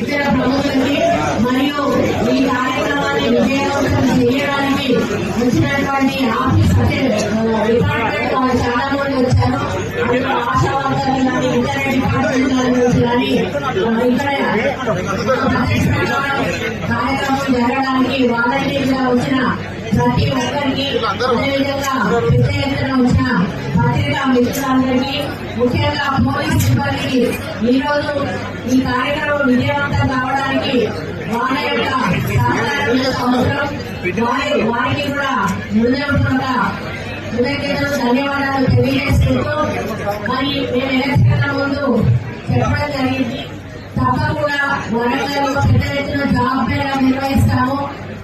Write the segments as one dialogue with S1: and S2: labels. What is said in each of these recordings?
S1: ఇతర ప్రముఖులకి మరియు ఈ కార్యక్రమాన్ని విజయవంతం చేయడానికి వచ్చినటువంటి ఆఫీస్ డిపార్ట్మెంట్ వాళ్ళు చాలా మంది వచ్చారు. అందులో ఆశా వర్గాలు కానీ ఇతర డిపార్ట్మెంట్ నుంచి కానీ ఇక్కడ కార్యక్రమం జరగడానికి వాలంటీర్గా వచ్చిన ప్రతి ఒక్కరికి, అదేవిధంగా పెద్ద ఎత్తున వచ్చిన పత్రికా మిత్రులందరికీ, ముఖ్యంగా పోలీస్ సిబ్బందికి ఈరోజు ఈ కార్యక్రమం విజయవంతం కావడానికి వాళ్ళ యొక్క సహకారం అవసరం. వారికి కూడా హృదయపూర్వక కృతజ్ఞతలు, ధన్యవాదాలు తెలియజేసుకుంటూ మరి మేము ఎలక్షన్ల ముందు చెప్పడం జరిగింది. తప్పకుండా వరంగల్ పెద్ద ఎత్తున జాబ్ మేళా నిర్వహిస్తాము.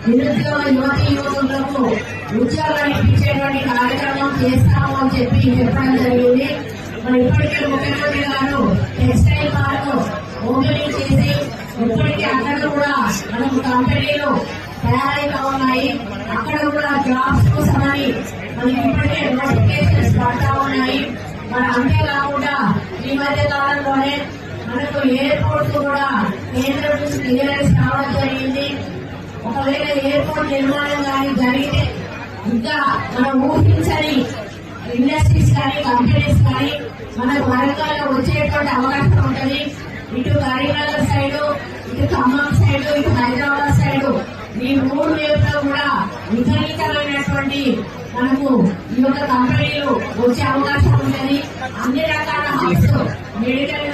S1: నిరుద్యోగ యువతి యువకులకు ఉద్యోగాలు ఇప్పించేటువంటి కార్యక్రమం చేస్తాము అని చెప్పడం జరిగింది. మరి ఇప్పటికే ముఖ్యమంత్రి గారు టెక్స్టైల్ పార్క్ ఓపెనింగ్ చేసి ఇప్పటికే అక్కడ కూడా మనకు కంపెనీలు తయారైతా ఉన్నాయి. అక్కడ కూడా జాబ్స్ కోసమని మనకి ఇప్పటికే నోటిఫికేషన్స్ పడతా ఉన్నాయి. మరి అంతేకాకుండా ఈ మధ్య కాలంలోనే మనకు ఎయిర్పోర్ట్ కూడా కేంద్రం నుంచి క్లియరెన్స్ రావడం జరిగింది. ఒకవేళ ఎయిర్పోర్ట్ నిర్మాణం కానీ జరిగితే ఇంకా మనం ఊహించని ఇండస్ట్రీస్ కానీ కంపెనీస్ కానీ మనకు వరంగల్లో వచ్చేటువంటి అవకాశం ఉంటుంది. ఇటు కరీంనగర్ సైడ్, ఇటు ఖమ్మం సైడ్, ఇటు హైదరాబాద్ సైడ్ ఈ మూడు వైపులో కూడా విపరీతమైనటువంటి మనకు ఈ యొక్క కంపెనీలు వచ్చే అవకాశం ఉంటుంది. అన్ని రకాల హబ్స్, మెడికల్